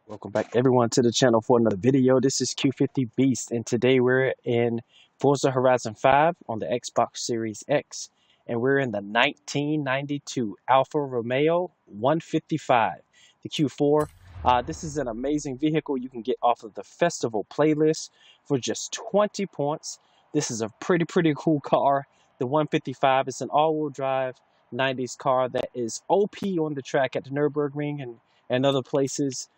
Welcome back everyone to the channel for another video. This is Q50 Beast and today we're in Forza Horizon 5 on the Xbox Series X and we're in the 1992 Alfa Romeo 155, the Q4. This is an amazing vehicle you can get off of the festival playlist for just 20 points. This is a pretty cool car. The 155 is an all-wheel drive 90s car that is OP on the track at the Nürburgring and other places.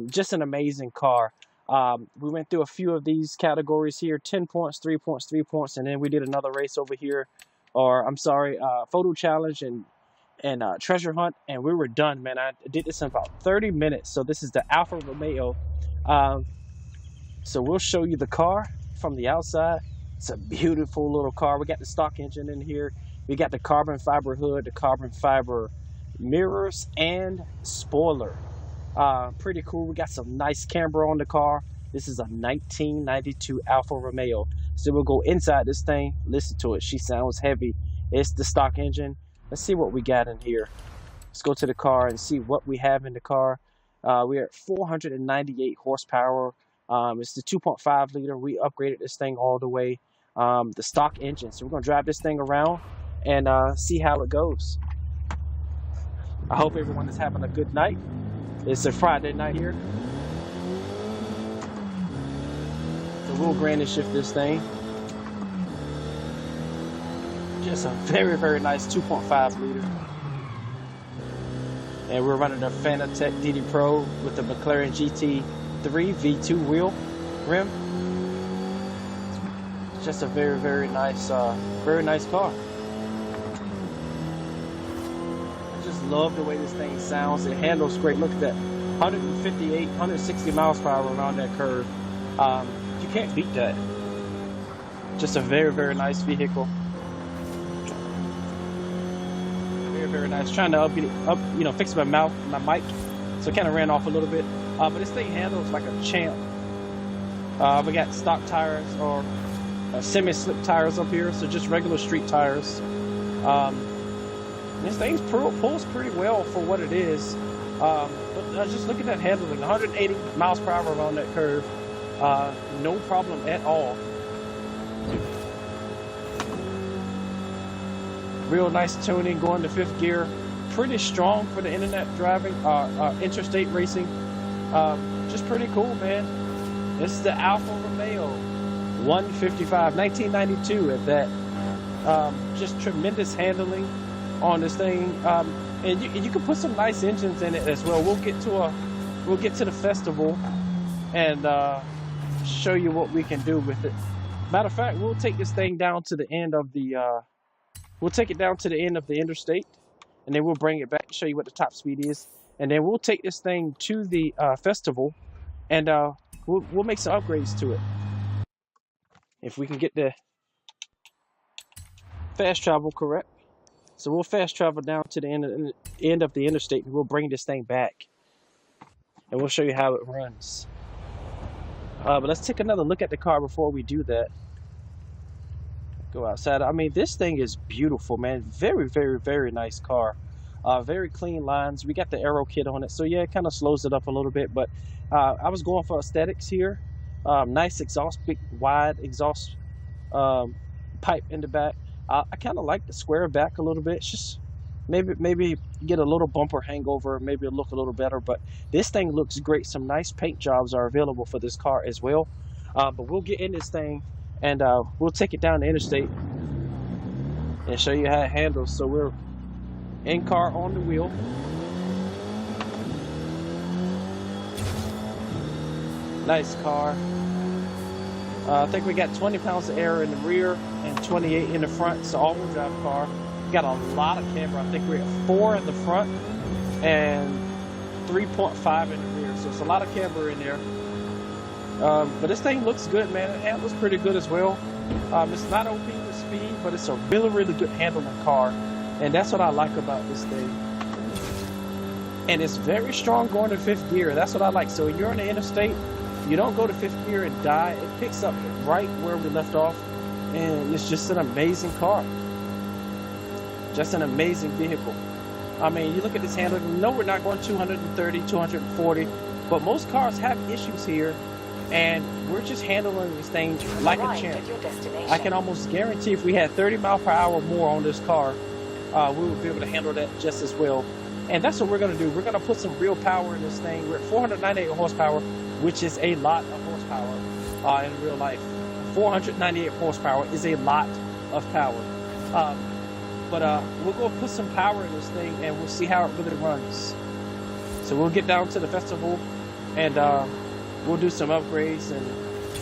Just an amazing car. We went through a few of these categories here: 10 points, 3 points, 3 points, and then we did another race over here, photo challenge and treasure hunt, and we were done, man. I did this in about 30 minutes. So this is the Alfa Romeo. So we'll show you the car from the outside. It's a beautiful little car. We got the stock engine in here. We got the carbon fiber hood, the carbon fiber mirrors, and spoiler. Pretty cool. We got some nice camber on the car. This is a 1992 Alfa Romeo. So we'll go inside this thing, listen to it. She sounds heavy. It's the stock engine. Let's see what we got in here. Let's go to the car and see what we have in the car. We're at 498 horsepower. It's the 2.5 liter. We upgraded this thing all the way. The stock engine. So we're going to drive this thing around and see how it goes. I hope everyone is having a good night. It's a Friday night here. So we'll granny and shift this thing. Just a very nice 2.5 liter. And we're running the Fanatec DD Pro with the McLaren GT3 V2 wheel rim. It's just a very nice car. Love the way this thing sounds. It handles great. Look at that, 158, 160 miles per hour around that curve. You can't beat that. Just a very nice vehicle. Very nice. Trying to fix my mic, so it kind of ran off a little bit. But this thing handles like a champ. We got stock tires or semi-slick tires up here, so just regular street tires. This thing pulls pretty well for what it is. But just look at that handling, 180 miles per hour around that curve. No problem at all. Real nice tuning, going to 5th gear. Pretty strong for the internet driving, interstate racing. Just pretty cool, man. This is the Alfa Romeo 155, 1992 at that. Just tremendous handling on this thing, and you can put some nice engines in it as well. We'll get to the festival and show you what we can do with it. Matter of fact, we'll take this thing down to the end of the interstate, and then we'll bring it back to show you what the top speed is, and then we'll take this thing to the festival, and we'll make some upgrades to it if we can get the fast travel correct. So we'll fast travel down to the end of the interstate, and we'll bring this thing back, and we'll show you how it runs. But let's take another look at the car before we do that. Go outside. I mean, this thing is beautiful, man. Very nice car. Very clean lines. We got the aero kit on it, so yeah, it kind of slows it up a little bit. But I was going for aesthetics here. Nice exhaust, big wide exhaust pipe in the back. I kind of like the square back a little bit. It's just maybe get a little bumper hangover, maybe it'll look a little better. But this thing looks great. Some nice paint jobs are available for this car as well. But we'll get in this thing and we'll take it down the interstate and show you how it handles. So we're in car on the wheel. Nice car. I think we got 20 pounds of air in the rear and 28 in the front. It's an all-wheel drive car. Got a lot of camber. I think we're at 4 in the front and 3.5 in the rear. So it's a lot of camber in there. But this thing looks good, man. It handles pretty good as well. It's not OP with speed, but it's a really good handling car. And that's what I like about this thing. And it's very strong going to 5th gear. That's what I like. So when you're on the interstate, you don't go to 5th gear and die. It picks up right where we left off, and it's just an amazing car. Just an amazing vehicle. I mean, you look at this handling. No, we're not going 230, 240. But most cars have issues here, and we're just handling this thing like a champ. I can almost guarantee if we had 30 mile per hour more on this car, we would be able to handle that just as well. And that's what we're going to do. We're going to put some real power in this thing. We're at 498 horsepower, which is a lot of horsepower in real life. 498 horsepower is a lot of power. But we'll go put some power in this thing, and we'll see how it really runs. So we'll get down to the festival, and we'll do some upgrades and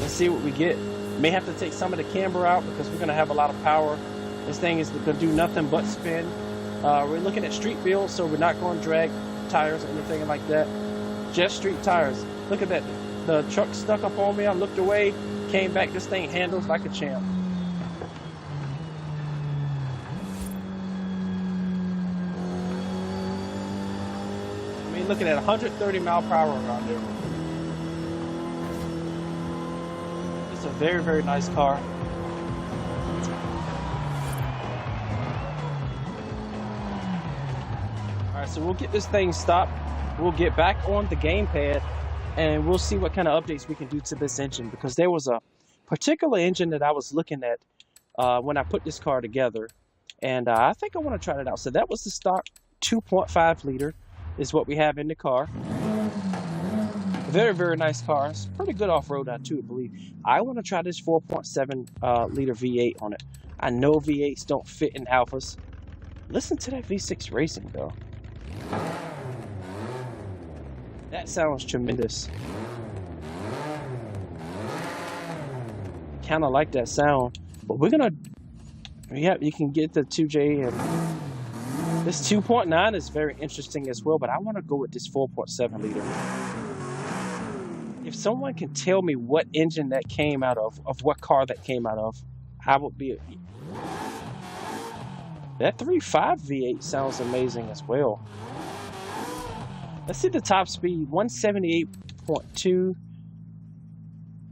see what we get. May have to take some of the camber out because we're going to have a lot of power. This thing is going to do nothing but spin. We're looking at street build, so we're not going to drag tires or anything like that. Just street tires. Look at that. The truck stuck up on me. I looked away, came back. This thing handles like a champ. I mean, looking at 130 mile per hour around there. It's a very, very nice car. So we'll get this thing stopped. We'll get back on the gamepad, and we'll see what kind of updates we can do to this engine, because there was a particular engine that I was looking at when I put this car together, and I think I want to try it out. So that was the stock 2.5 liter is what we have in the car. Very, very nice car. It's pretty good off-road, I too believe. I want to try this 4.7 liter V8 on it. I know V8s don't fit in Alphas. Listen to that V6 racing, though. That sounds tremendous. Kind of like that sound, but we're gonna, yeah, you can get the 2J, and this 2.9 is very interesting as well, but I want to go with this 4.7 liter. If someone can tell me what engine that came out of what car that came out of, I would be. That 3.5 V8 sounds amazing as well. Let's see the top speed, 178.2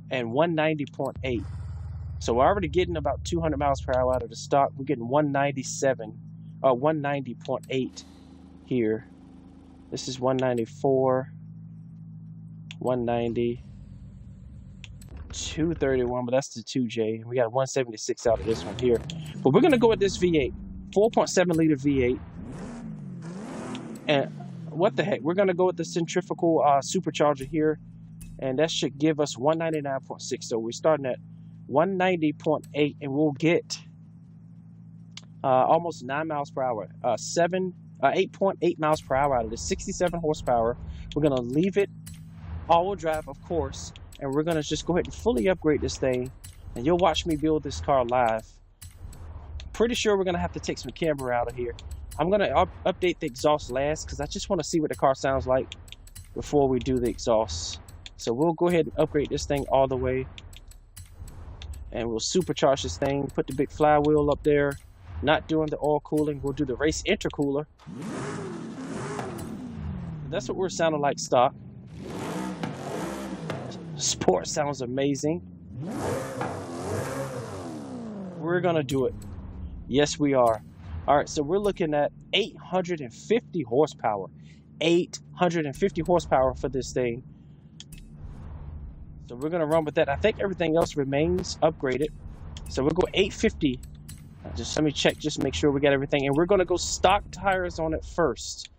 and 190.8. So we're already getting about 200 miles per hour out of the stock. We're getting 190.8 here. This is 194, 190, 231, but that's the 2J. We got 176 out of this one here. But we're going to go with this V8, 4.7 liter V8. And what the heck, we're going to go with the centrifugal supercharger here, and that should give us 199.6. So we're starting at 190.8, and we'll get almost 9 miles per hour, 8.8 miles per hour out of this, 67 horsepower. We're going to leave it all-wheel drive, of course, and we're going to just go ahead and fully upgrade this thing, and you'll watch me build this car live. Pretty sure we're going to have to take some camber out of here. I'm going to update the exhaust last, because I just want to see what the car sounds like before we do the exhaust. So we'll go ahead and upgrade this thing all the way, and we'll supercharge this thing, put the big flywheel up there. Not doing the oil cooling, we'll do the race intercooler. That's what we're sounding like stock. Sport sounds amazing. We're going to do it. Yes, we are. All right, so we're looking at 850 horsepower. 850 horsepower for this thing. So we're going to run with that. I think everything else remains upgraded. So we'll go 850. Just let me check, just make sure we got everything. And we're going to go stock tires on it first.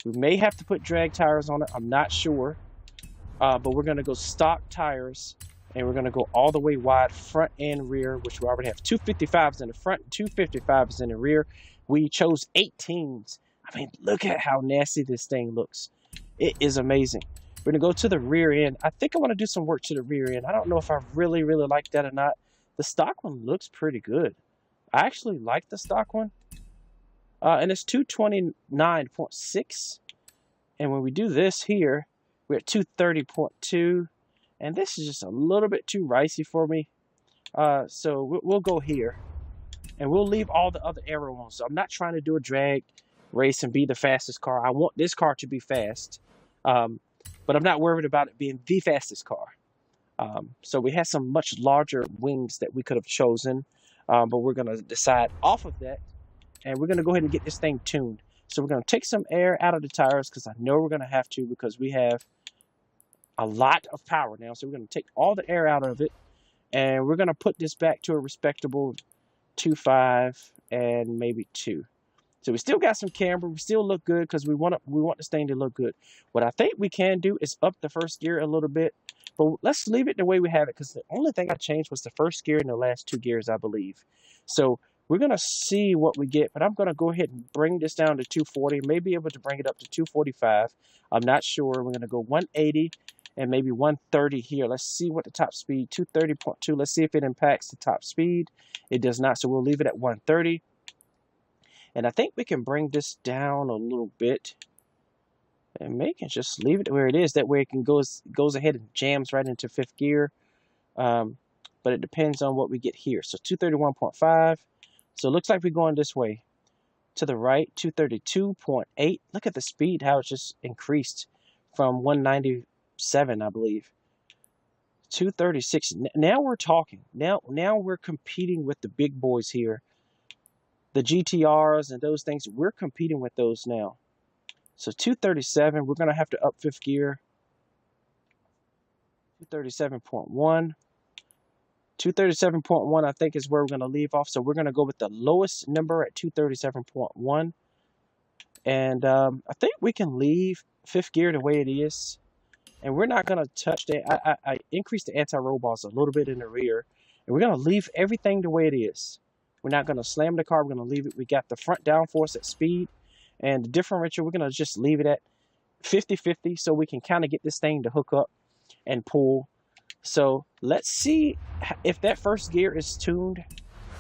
We may have to put drag tires on it. I'm not sure. But we're going to go stock tires. And we're going to go all the way wide, front and rear, which we already have 255s in the front, 255s in the rear. We chose 18s. I mean, look at how nasty this thing looks. It is amazing. We're going to go to the rear end. I think I want to do some work to the rear end. I don't know if I really like that or not. The stock one looks pretty good. I actually like the stock one. And it's 229.6. And when we do this here, we're at 230.2. And this is just a little bit too ricey for me. So we'll go here. And we'll leave all the other aero on. So I'm not trying to do a drag race and be the fastest car. I want this car to be fast. But I'm not worried about it being the fastest car. So we had some much larger wings that we could have chosen. But we're going to decide off of that. And we're going to go ahead and get this thing tuned. So we're going to take some air out of the tires, because I know we're going to have to, because we have a lot of power now. So we're going to take all the air out of it, and we're going to put this back to a respectable 2.5 and maybe 2. So we still got some camber. We still look good because we want this thing to look good. What I think we can do is up the first gear a little bit, but let's leave it the way we have it because the only thing I changed was the first gear and the last 2 gears, I believe. So we're going to see what we get, but I'm going to go ahead and bring this down to 240, maybe able to bring it up to 245. I'm not sure. We're going to go 180 and maybe 130 here. Let's see what the top speed, 230.2. Let's see if it impacts the top speed. It does not, so we'll leave it at 130. And I think we can bring this down a little bit. And maybe just leave it where it is. That way it can goes ahead and jams right into 5th gear. But it depends on what we get here. So 231.5. So it looks like we're going this way. To the right, 232.8. Look at the speed, how it's just increased from 197, I believe. 236. Now we're talking. Now we're competing with the big boys here. The GTRs and those things, we're competing with those now. So 237, we're going to have to up 5th gear. 237.1. 237.1, I think, is where we're going to leave off. So we're going to go with the lowest number at 237.1. And I think we can leave 5th gear the way it is. And we're not going to touch that. I increased the anti-roll bars a little bit in the rear. And we're going to leave everything the way it is. We're not going to slam the car. We're going to leave it. We got the front downforce at speed. And the differential, we're going to just leave it at 50-50 so we can kind of get this thing to hook up and pull. So let's see if that first gear is tuned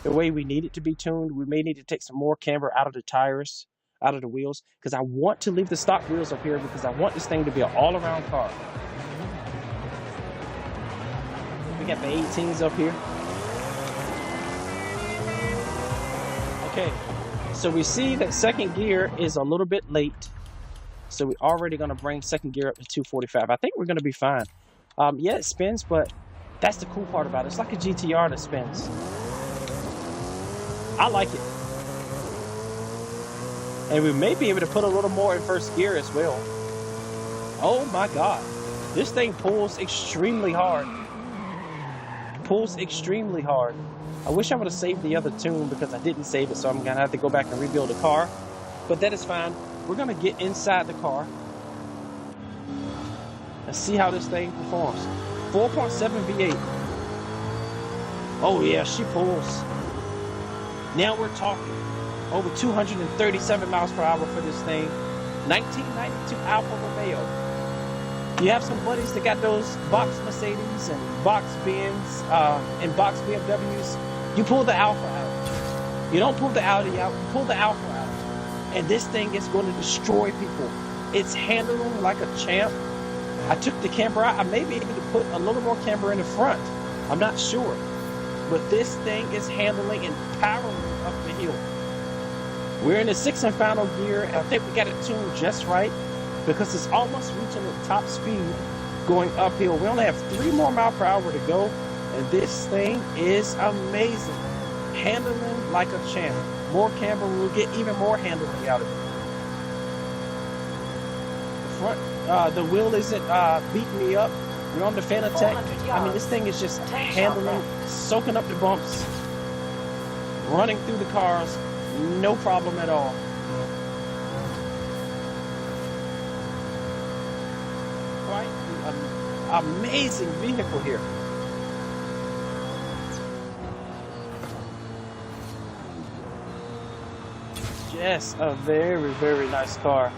the way we need it to be tuned. We may need to take some more camber out of the tires, out of the wheels, because I want to leave the stock wheels up here because I want this thing to be an all-around car. We got the 18s up here. Okay, so we see that second gear is a little bit late. So we're already going to bring second gear up to 245. I think we're going to be fine. Yeah, it spins, but that's the cool part about it. It's like a GTR that spins. I like it. And we may be able to put a little more in first gear as well. Oh my God. This thing pulls extremely hard. Pulls extremely hard. I wish I would have saved the other tune because I didn't save it, so I'm going to have to go back and rebuild the car. But that is fine. We're going to get inside the car. Let's see how this thing performs. 4.7 V8. Oh yeah, she pulls. Now we're talking. Over 237 miles per hour for this thing. 1992 Alfa Romeo. You have some buddies that got those box Mercedes and box Benz and box BMWs. You pull the Alfa out. You don't pull the Audi out, you pull the Alfa out. And this thing is going to destroy people. It's handling like a champ. I took the camber out. I may be able to put a little more camber in the front. I'm not sure. But this thing is handling and powering up the hill. We're in the 6th and final gear, and I think we got it tuned just right because it's almost reaching the top speed going uphill. We only have 3 more miles per hour to go, and this thing is amazing. Handling like a champ. More camber, we'll get even more handling out of it. The front, the wheel isn't beating me up. We're on the Fanatec. I mean, this thing is just handling, soaking up the bumps, running through the cars, no problem at all. Quite an amazing vehicle here. Yes, a very, very nice car.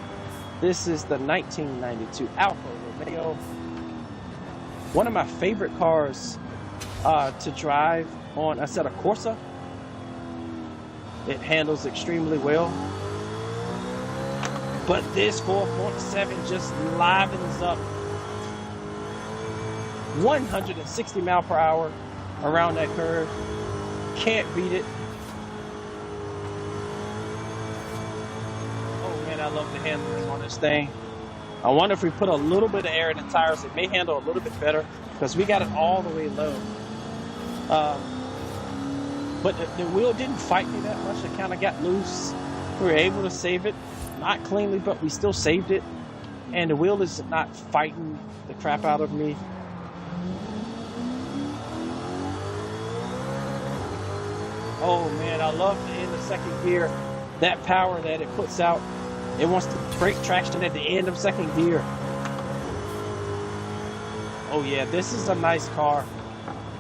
This is the 1992 Alfa Romeo. One of my favorite cars to drive on a set of Corsa. It handles extremely well. But this 4.7 just livens up. 160 miles per hour around that curve. Can't beat it. Oh man, I love the handling on this thing. I wonder if we put a little bit of air in the tires, it may handle a little bit better because we got it all the way low. But the wheel didn't fight me that much. It kind of got loose. We were able to save it. Not cleanly, but we still saved it. and the wheel is not fighting the crap out of me. Oh man, I love the end of second gear. That power that it puts out, it wants to break traction at the end of second gear. Oh yeah, this is a nice car.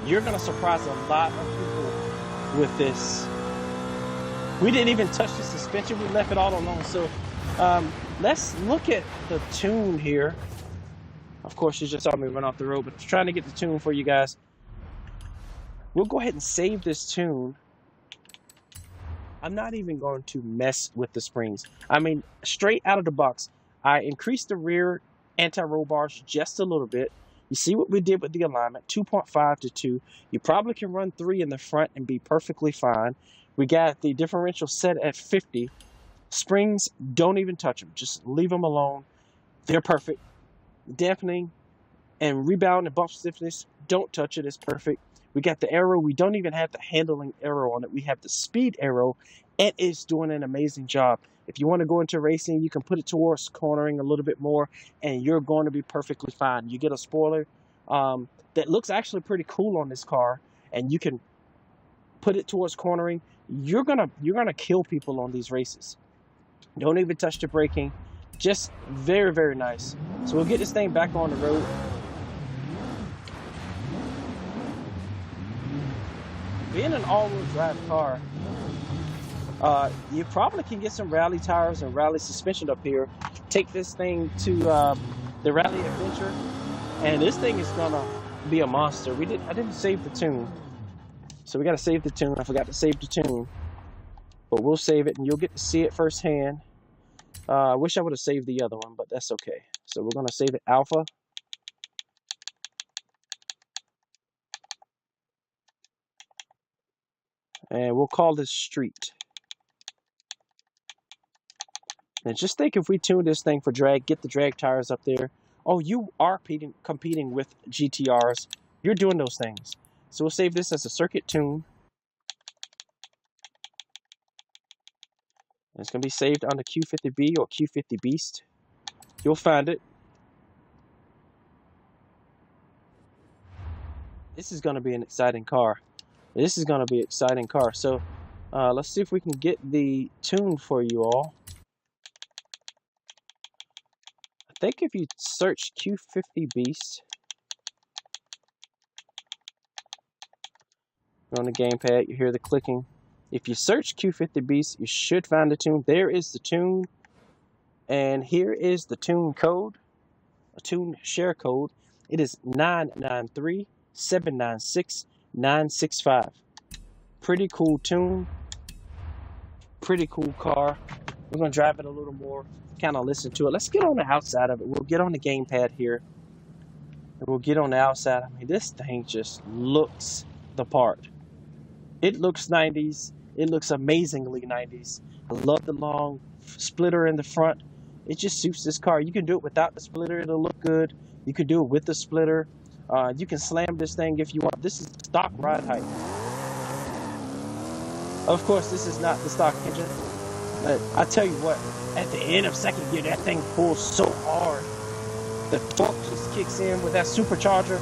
You're gonna surprise a lot of people with this. We didn't even touch the suspension, we left it all alone. So let's look at the tune here. Of course, you just saw me run off the road, but I'm trying to get the tune for you guys. We'll go ahead and save this tune. I'm not even going to mess with the springs. I mean, straight out of the box, I increased the rear anti-roll bars just a little bit. You see what we did with the alignment, 2.5 to 2. You probably can run 3 in the front and be perfectly fine. We got the differential set at 50. Springs, don't even touch them. Just leave them alone. They're perfect. Dampening and rebound and bump stiffness, don't touch it. It's perfect. We got the arrow. We don't even have the handling arrow on it. We have the speed arrow. It is doing an amazing job. If you want to go into racing, you can put it towards cornering a little bit more, and you're going to be perfectly fine. You get a spoiler that looks actually pretty cool on this car, and you can put it towards cornering. You're gonna kill people on these races. Don't even touch the braking. Just very, very nice. So we'll get this thing back on the road. Being an all-wheel drive car, you probably can get some rally tires and rally suspension up here. Take this thing to the Rally Adventure, and this thing is gonna be a monster. I didn't save the tune, so we gotta save the tune. I forgot to save the tune, but we'll save it, and you'll get to see it firsthand. I wish I would have saved the other one, but that's okay. So we're gonna save it Alpha. And we'll call this Street. And just think, if we tune this thing for drag, get the drag tires up there. Oh, you are competing with GTRs. You're doing those things. So we'll save this as a circuit tune. And it's going to be saved on the Q50B or Q50 Beast. You'll find it. This is going to be an exciting car. This is going to be an exciting car. So let's see if we can get the tune for you all. I think if you search Q50 Beast on the gamepad, you hear the clicking. If you search Q50 Beast, you should find the tune. There is the tune. And here is the tune code, a tune share code. It is 993-796-965. Pretty cool tune. Pretty cool car. We're going to drive it a little more, kind of listen to it. Let's get on the outside of it. We'll get on the gamepad here. And we'll get on the outside. I mean, this thing just looks the part. It looks 90s. It looks amazingly 90s. I love the long splitter in the front. It just suits this car. You can do it without the splitter. It'll look good. You can do it with the splitter. You can slam this thing if you want. This is stock ride height. Of course, this is not the stock engine. But I tell you what, at the end of second gear, that thing pulls so hard. The torque just kicks in with that supercharger.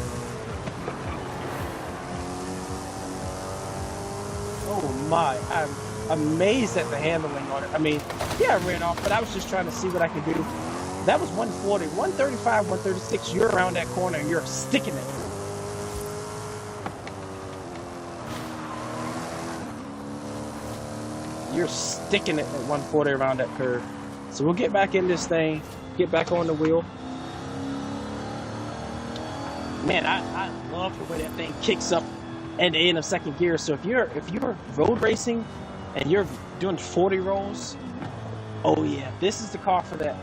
Oh my, I'm amazed at the handling on it. I mean, yeah, I ran off, but I was just trying to see what I could do. That was 140, 135, 136. You're around that corner and you're sticking it. You're sticking it at 140 around that curve. So we'll get back in this thing, get back on the wheel. Man, I love the way that thing kicks up at the end of second gear. So if you're road racing and you're doing 40 rolls, oh yeah, this is the car for that.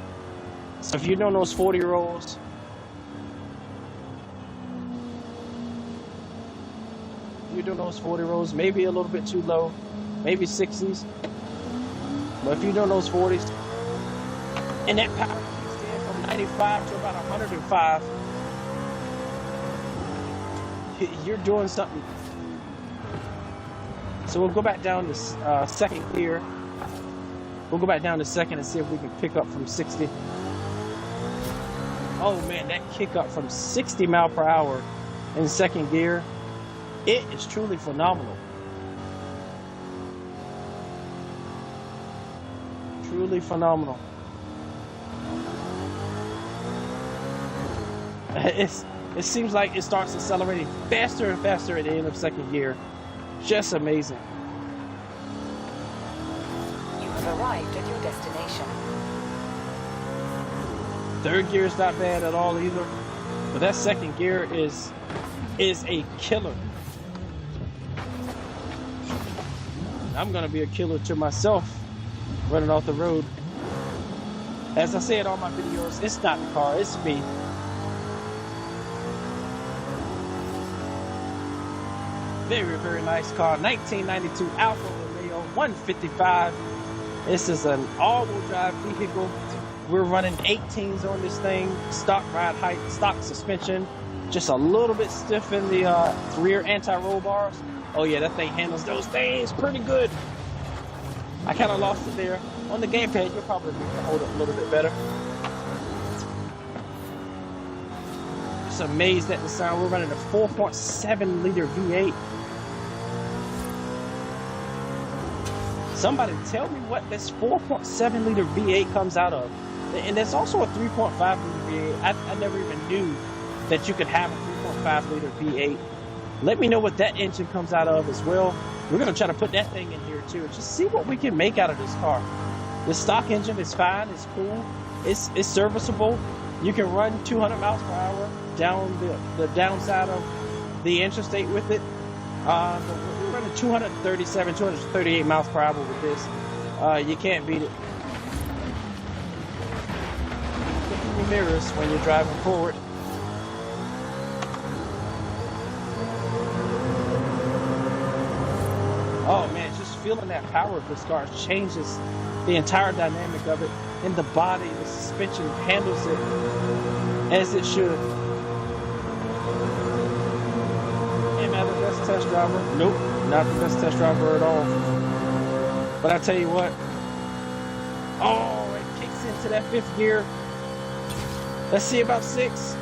So if you're doing those 40 rolls, maybe a little bit too low, maybe 60s. But if you're doing those 40s, and that power kicks in from 95 to about 105, you're doing something. So we'll go back down to second gear. We'll go back down to second and see if we can pick up from 60. Oh man, that kick up from 60 mile per hour in second gear, it is truly phenomenal. Truly phenomenal. It seems like it starts accelerating faster and faster at the end of second gear. Just amazing. You have arrived at your destination. Third gear is not bad at all either, but that second gear is a killer. I'm gonna be a killer to myself running off the road. As I say in all my videos, it's not the car, it's me. Very, very nice car. 1992 Alfa Romeo 155. This is an all-wheel drive vehicle. We're running 18s on this thing. Stock ride height, stock suspension. Just a little bit stiff in the rear anti-roll bars. Oh yeah, that thing handles those things pretty good. I kind of lost it there. On the gamepad, you'll probably be able to hold it a little bit better. Just amazed at the sound. We're running a 4.7 liter V8. Somebody tell me what this 4.7 liter V8 comes out of. And there's also a 3.5 liter V8. I never even knew that you could have a 3.5 liter V8. Let me know what that engine comes out of as well. We're going to try to put that thing in here too and just see what we can make out of this car. The stock engine is fine, it's cool, it's serviceable. You can run 200 miles per hour down the downside of the interstate with it. But we're running 237, 238 miles per hour with this. You can't beat it. Look in your mirrors when you're driving forward. Oh man, just feeling that power of this car changes the entire dynamic of it. In the body, the suspension handles it as it should. Am I the best test driver? Nope, not the best test driver at all. But I tell you what, oh, it kicks into that fifth gear. Let's see about six.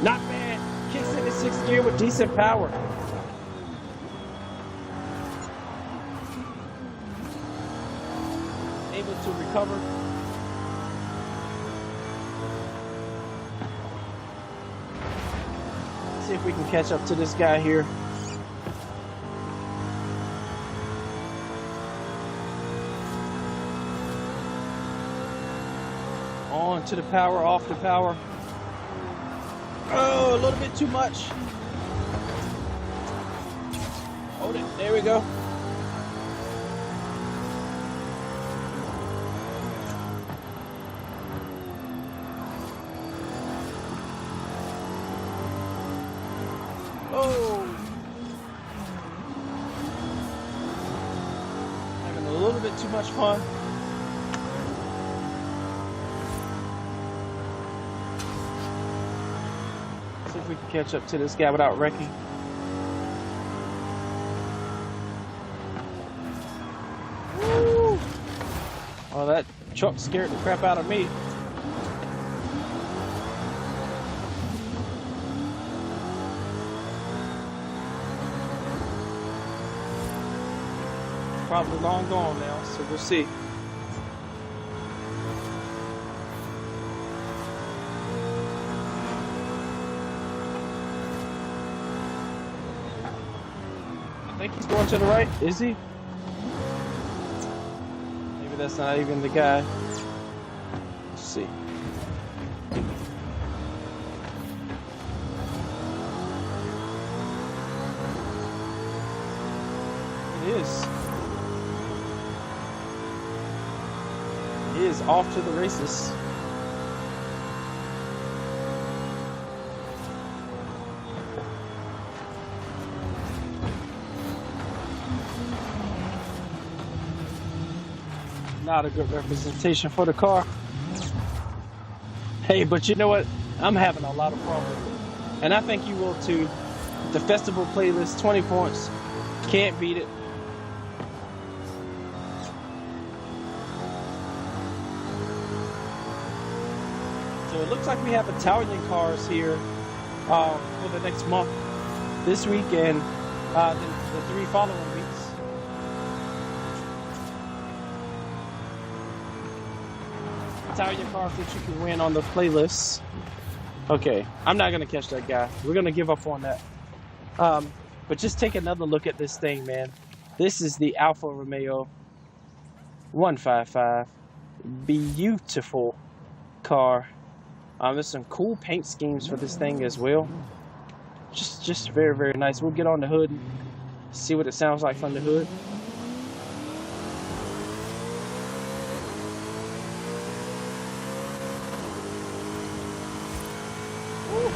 Not bad. Kicks into sixth gear with decent power. Able to recover. Let's see if we can catch up to this guy here. On to the power, off the power. Oh, a little bit too much. Hold it. There we go. Oh, having a little bit too much fun. See if we can catch up to this guy without wrecking. Woo! Well, that truck scared the crap out of me. Probably long gone now, so we'll see. I think he's going to the right. Is he? Maybe that's not even the guy. Let's see. It is. He is off to the races. Not a good representation for the car. Hey, but you know what? I'm having a lot of fun with it. And I think you will too. The festival playlist, 20 points. Can't beat it. So it looks like we have Italian cars here for the next month, this week and the 3 following weeks. Italian cars that you can win on the playlist. Okay, I'm not gonna catch that guy. We're gonna give up on that. But just take another look at this thing, man. This is the Alfa Romeo 155. Beautiful car. There's some cool paint schemes for this thing as well. Just very, very nice. We'll get on the hood and see what it sounds like from the hood. Woo.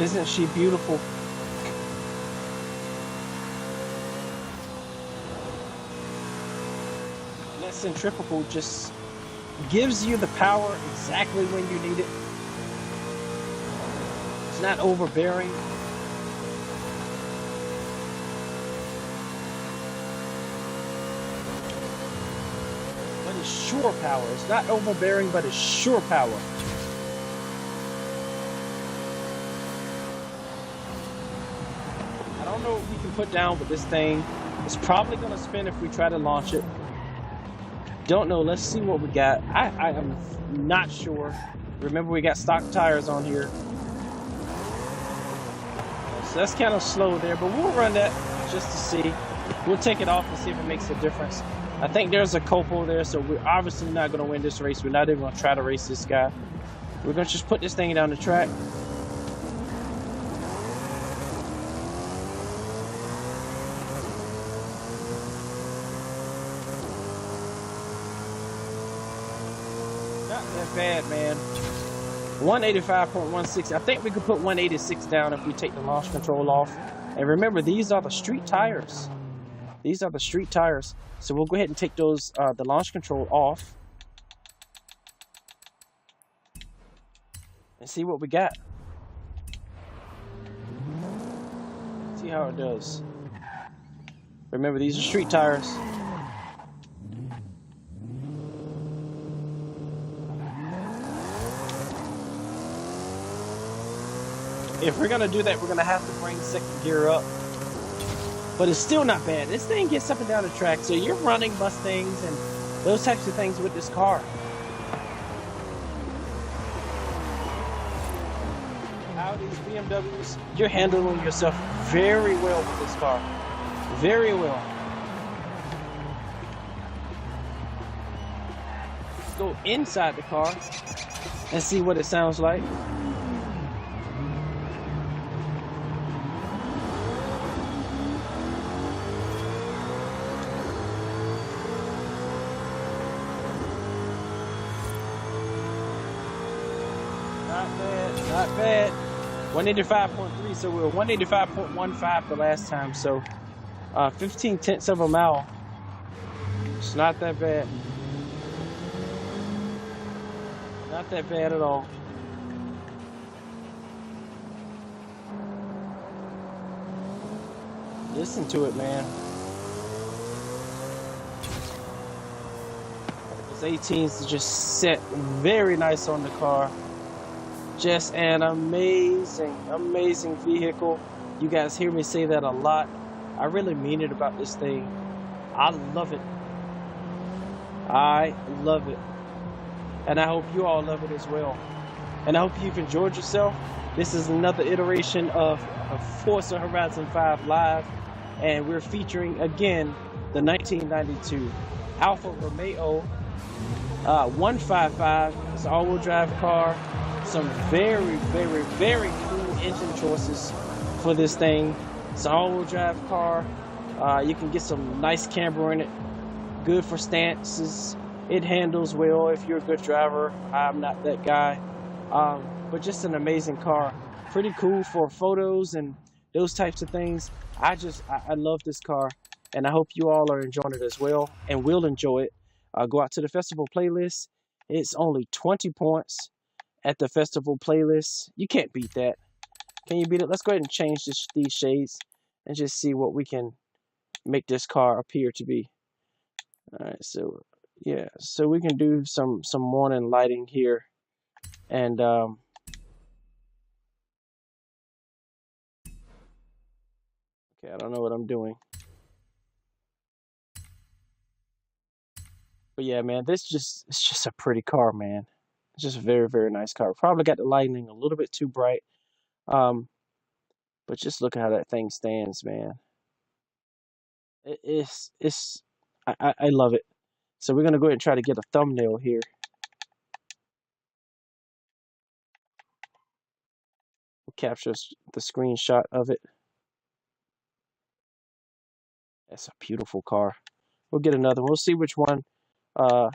Isn't she beautiful? That centrifugal just gives you the power exactly when you need it. It's not overbearing. But it's sure power. It's not overbearing, but it's sure power. I don't know what we can put down with this thing. It's probably going to spin if we try to launch it. Don't know. Let's see what we got. I am not sure. Remember, we got stock tires on here. So that's kind of slow there, but we'll run that just to see. We'll take it off and see if it makes a difference. I think there's a copo there, so we're obviously not going to win this race. We're not even going to try to race this guy. We're going to just put this thing down the track. Not that bad, man. 185.16. I think we could put 186 down if we take the launch control off. And remember, these are the street tires. These are the street tires. So we'll go ahead and take those, the launch control off. And see what we got. See how it does. Remember, these are street tires. If we're gonna do that, we're gonna have to bring second gear up. But it's still not bad. This thing gets up and down the track, so you're running Mustangs and those types of things with this car. Audis, BMWs, you're handling yourself very well with this car. Very well. Let's go inside the car and see what it sounds like. Not bad. 185.3, so we were 185.15 the last time, so 15 tenths of a mile. It's not that bad. Not that bad at all. Listen to it, man. Those 18s just set very nice on the car. Just an amazing, amazing vehicle. You guys hear me say that a lot. I really mean it about this thing. I love it. I love it. And I hope you all love it as well. And I hope you've enjoyed yourself. This is another iteration of Forza Horizon 5 Live. And we're featuring, again, the 1992 Alfa Romeo 155. It's an all-wheel drive car. Some very, very, very cool engine choices for this thing. It's an all-wheel drive car. You can get some nice camber in it. Good for stances. It handles well if you're a good driver. I'm not that guy. But just an amazing car. Pretty cool for photos and those types of things. I love this car. And I hope you all are enjoying it as well and will enjoy it. Go out to the festival playlist. It's only 20 points at the festival playlist. You can't beat that. Can you beat it? Let's go ahead and change these shades and just see what we can make this car appear to be. All right, so yeah, so we can do some morning lighting here. And okay, I don't know what I'm doing. But yeah, man, it's just a pretty car, man. It's just a very, very nice car. Probably got the lighting a little bit too bright. Um, but just look at how that thing stands, man. It's I love it. So we're gonna go ahead and try to get a thumbnail here. We'll capture the screenshot of it. That's a beautiful car. We'll get another one. We'll see which one. Uh,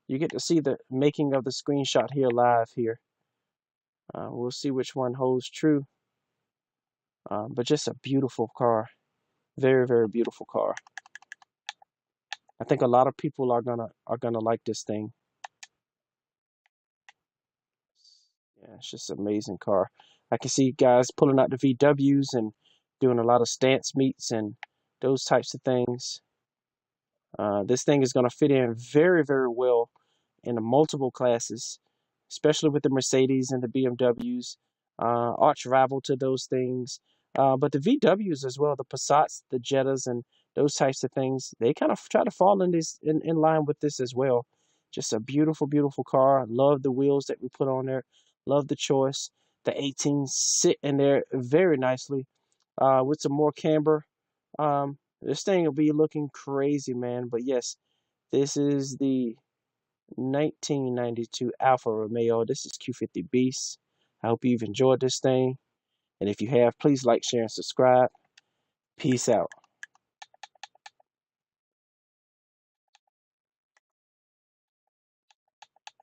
you get to see the making of the screenshot here live here. We'll see which one holds true. But just a beautiful car. Very, very beautiful car. I think a lot of people are gonna like this thing. Yeah, it's just an amazing car. I can see guys pulling out the VWs and doing a lot of stance meets and those types of things. This thing is going to fit in very, very well in the multiple classes, especially with the Mercedes and the BMWs, arch rival to those things. But the VWs as well, the Passats, the Jettas, and those types of things, they kind of try to fall in line with this as well. Just a beautiful, beautiful car. Love the wheels that we put on there. Love the choice. The 18s sit in there very nicely with some more camber. This thing will be looking crazy, man. But yes, this is the 1992 Alfa Romeo. This is Q50 Beast. I hope you've enjoyed this thing. And if you have, please like, share, and subscribe. Peace out.